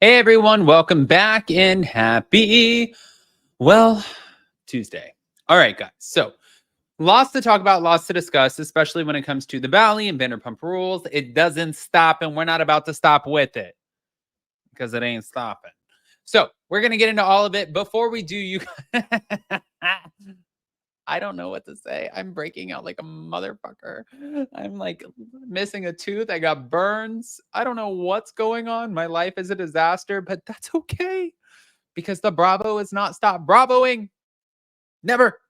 Hey everyone, welcome back and happy, Tuesday. All right, guys. So, lots to talk about, lots to discuss, especially when it comes to the Valley and Vanderpump Rules. It doesn't stop, and we're not about to stop with it because it ain't stopping. So, we're going to get into all of it. Before we do, I don't know what to say. I'm breaking out like a motherfucker. I'm like missing a tooth. I got burns. I don't know what's going on. My life is a disaster, but that's okay because the Bravo is not stop Bravoing. Never.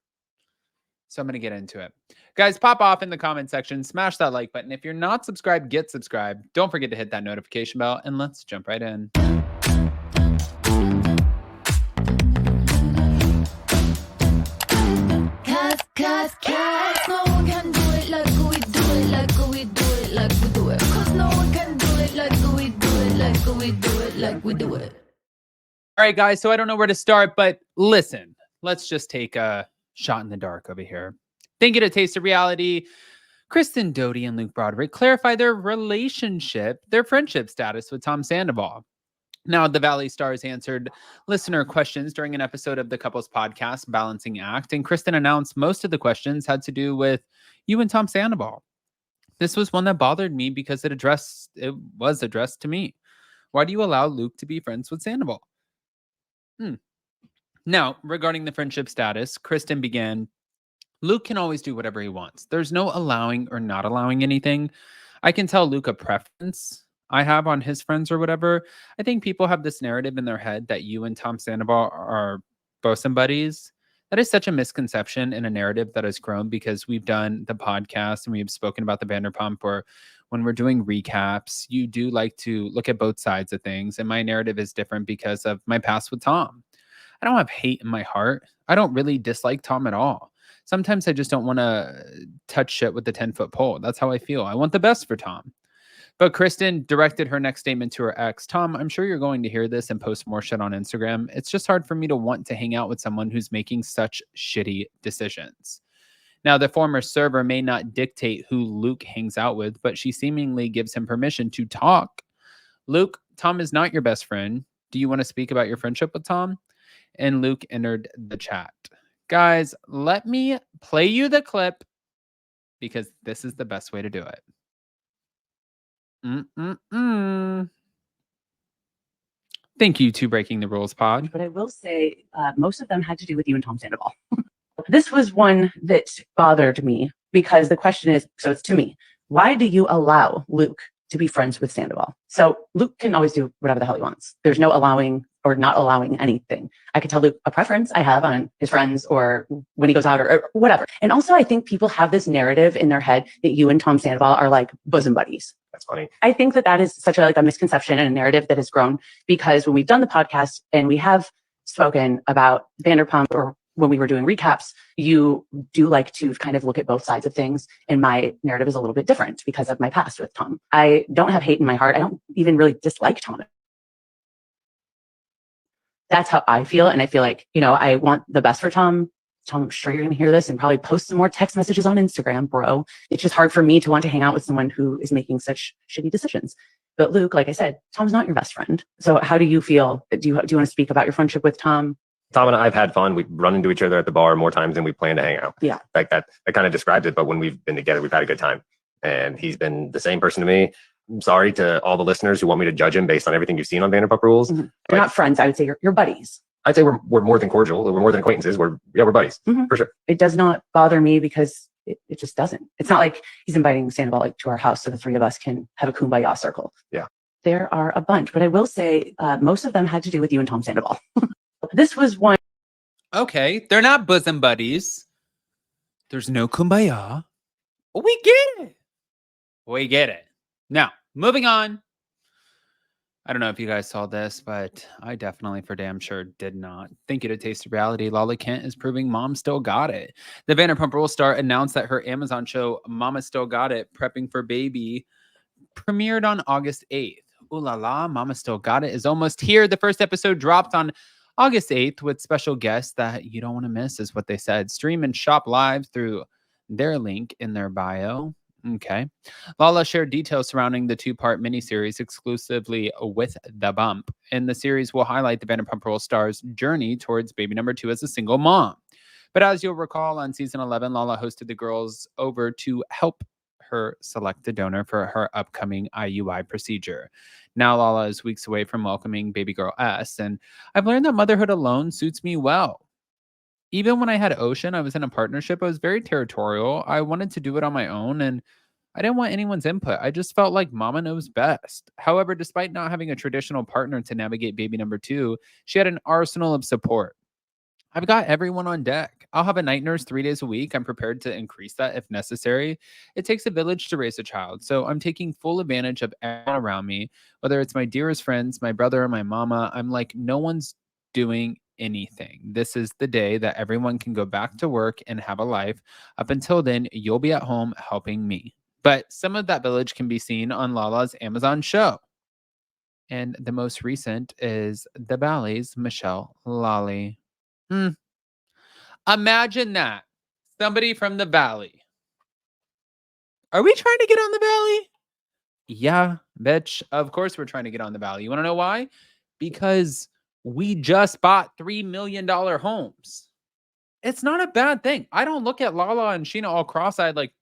So I'm going to get into it. Guys, pop off in the comment section. Smash that like button. If you're not subscribed, get subscribed. Don't forget to hit that notification bell, and let's jump right in. Cause no one can do it like we do it, like we do it, like we do it. Cause no one can do it like we do it, like we do it, like we do it. All right, guys, so I don't know where to start, but listen, let's just take a shot in the dark over here. Think it a taste of reality. Kristen Doty and Luke Broderick clarify their friendship status with Tom Sandoval. Now, the Valley Stars answered listener questions during an episode of the couple's podcast, Balancing Act, and Kristen announced most of the questions had to do with you and Tom Sandoval. This was one that bothered me because it was addressed to me. Why do you allow Luke to be friends with Sandoval? Now, regarding the friendship status, Kristen began, Luke can always do whatever he wants. There's no allowing or not allowing anything. I can tell Luke a preference I have on his friends or whatever. I think people have this narrative in their head that you and Tom Sandoval are bosom buddies. That is such a misconception and a narrative that has grown because we've done the podcast and we've spoken about the Vanderpump, or when we're doing recaps, you do like to look at both sides of things. And my narrative is different because of my past with Tom. I don't have hate in my heart. I don't really dislike Tom at all. Sometimes I just don't want to touch shit with the 10-foot pole. That's how I feel. I want the best for Tom. But Kristen directed her next statement to her ex. Tom, I'm sure you're going to hear this and post more shit on Instagram. It's just hard for me to want to hang out with someone who's making such shitty decisions. Now, the former server may not dictate who Luke hangs out with, but she seemingly gives him permission to talk. Luke, Tom is not your best friend. Do you want to speak about your friendship with Tom? And Luke entered the chat. Guys, let me play you the clip because this is the best way to do it. Thank you to Breaking the Rules Pod. But I will say most of them had to do with you and Tom Sandoval. This was one that bothered me because the question is, so it's to me, why do you allow Luke to be friends with Sandoval? So Luke can always do whatever the hell he wants. There's no allowing or not allowing anything. I could tell Luke a preference I have on his friends or when he goes out or whatever. And also I think people have this narrative in their head that you and Tom Sandoval are like bosom buddies. That's funny. I think that is such a misconception and a narrative that has grown because when we've done the podcast and we have spoken about Vanderpump, or when we were doing recaps, you do like to kind of look at both sides of things. And my narrative is a little bit different because of my past with Tom. I don't have hate in my heart. I don't even really dislike Tom. That's how I feel. And I feel like, I want the best for Tom. Tom, I'm sure you're going to hear this and probably post some more text messages on Instagram, bro. It's just hard for me to want to hang out with someone who is making such shitty decisions. But Luke, like I said, Tom's not your best friend. So how do you feel? Do you want to speak about your friendship with Tom? Tom and I have had fun. We've run into each other at the bar more times than we plan to hang out. Yeah. Like that kind of describes it. But when we've been together, we've had a good time. And he's been the same person to me. I'm sorry to all the listeners who want me to judge him based on everything you've seen on Vanderpump Rules. Mm-hmm. You're not friends. I would say you're buddies. I'd say we're more than cordial. We're more than acquaintances. We're buddies, for sure. It does not bother me because it just doesn't. It's not like he's inviting Sandoval to our house so the three of us can have a kumbaya circle. Yeah. There are a bunch, but I will say most of them had to do with you and Tom Sandoval. This was one. Okay, they're not bosom buddies. There's no kumbaya. We get it. We get it. Now, moving on. I don't know if you guys saw this, but I definitely for damn sure did not. Thank you to Taste of Reality. Lala Kent is proving Mom Still Got It. The Vanderpump Rules star announced that her Amazon show, Mama Still Got It, Prepping for Baby, premiered on August 8th. Ooh la la, Mama Still Got It is almost here. The first episode dropped on August 8th with special guests that you don't want to miss, is what they said. Stream and shop live through their link in their bio. Okay. Lala shared details surrounding the two-part miniseries exclusively with The Bump. And the series will highlight the Vanderpump Rules star's journey towards baby number 2 as a single mom. But as you'll recall, on season 11, Lala hosted the girls over to help her select a donor for her upcoming IUI procedure. Now Lala is weeks away from welcoming baby girl S, and I've learned that motherhood alone suits me well. Even when I had Ocean, I was in a partnership. I was very territorial. I wanted to do it on my own, and I didn't want anyone's input. I just felt like mama knows best. However, despite not having a traditional partner to navigate baby number 2, she had an arsenal of support. I've got everyone on deck. I'll have a night nurse 3 days a week. I'm prepared to increase that if necessary. It takes a village to raise a child, so I'm taking full advantage of everyone around me, whether it's my dearest friends, my brother, or my mama. I'm like, no one's doing anything. This is the day that everyone can go back to work and have a life. Up until then, you'll be at home helping me. But some of that village can be seen on Lala's Amazon show. And the most recent is The Ballet's Michelle Lally. Imagine that. Somebody from the Valley. Are we trying to get on the Valley? Yeah, bitch. Of course we're trying to get on the Valley. You want to know why? Because we just bought $3 million homes. It's not a bad thing. I don't look at Lala and Sheena all cross-eyed like,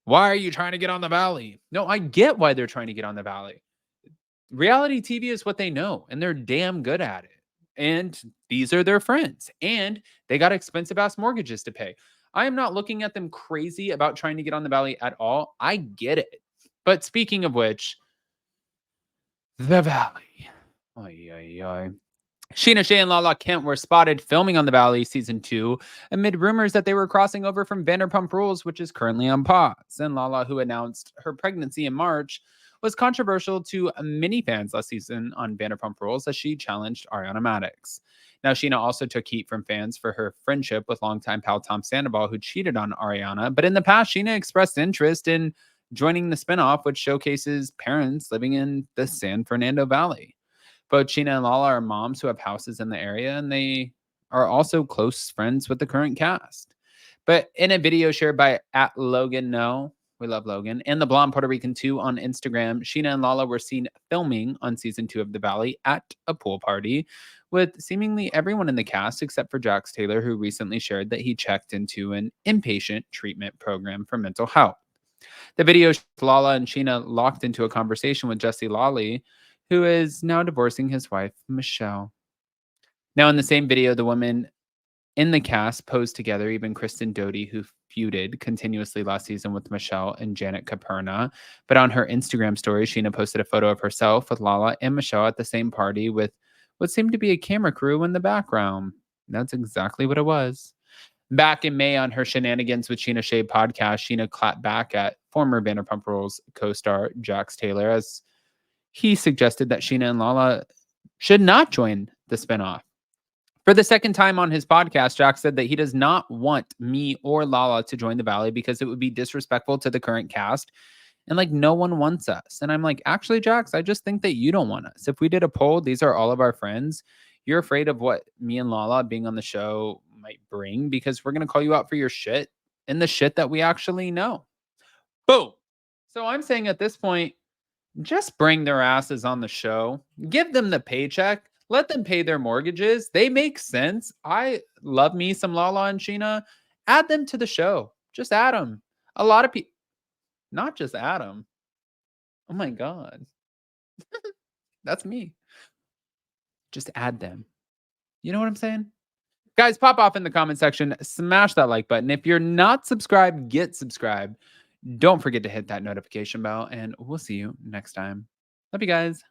why are you trying to get on the Valley? No, I get why they're trying to get on the Valley. Reality TV is what they know, and they're damn good at it. And these are their friends, and they got expensive ass mortgages to pay. I am not looking at them crazy about trying to get on the Valley at all. I get it. But speaking of which, the Valley. Oy, oy, oy. Sheena Shea and Lala Kent were spotted filming on the Valley season 2 amid rumors that they were crossing over from Vanderpump Rules, which is currently on pause. And Lala, who announced her pregnancy in March, was controversial to many fans last season on Vanderpump Rules as she challenged Ariana Madix. Now, Sheena also took heat from fans for her friendship with longtime pal Tom Sandoval, who cheated on Ariana. But in the past, Sheena expressed interest in joining the spinoff, which showcases parents living in the San Fernando Valley. Both Sheena and Lala are moms who have houses in the area, and they are also close friends with the current cast. But in a video shared by @LoganNo, we love Logan, and the Blonde Puerto Rican 2 on Instagram, Sheena and Lala were seen filming on season 2 of The Valley at a pool party with seemingly everyone in the cast except for Jax Taylor, who recently shared that he checked into an inpatient treatment program for mental health. The video shows Lala and Sheena locked into a conversation with Jesse Lawley, who is now divorcing his wife, Michelle. Now, in the same video, the women in the cast posed together, even Kristen Doty, who feuded continuously last season with Michelle and Janet Caperna. But on her Instagram story, Sheena posted a photo of herself with Lala and Michelle at the same party with what seemed to be a camera crew in the background. That's exactly what it was. Back in May on her Shenanigans with Sheena Shea podcast, Sheena clapped back at former Vanderpump Rules co-star Jax Taylor as he suggested that Sheena and Lala should not join the spinoff. For the second time on his podcast, Jax said that he does not want me or Lala to join the Valley because it would be disrespectful to the current cast. And like, no one wants us. And I'm like, actually, Jax, I just think that you don't want us. If we did a poll, these are all of our friends. You're afraid of what me and Lala being on the show might bring because we're going to call you out for your shit and the shit that we actually know. Boom. So I'm saying at this point, just bring their asses on the show. Give them the paycheck. Let them pay their mortgages. They make sense. I love me some Lala and Sheena. Add them to the show. Just add them. A lot of people, not just add them. Oh my God. That's me. Just add them. You know what I'm saying? Guys, pop off in the comment section. Smash that like button. If you're not subscribed, get subscribed. Don't forget to hit that notification bell, and we'll see you next time. Love you guys.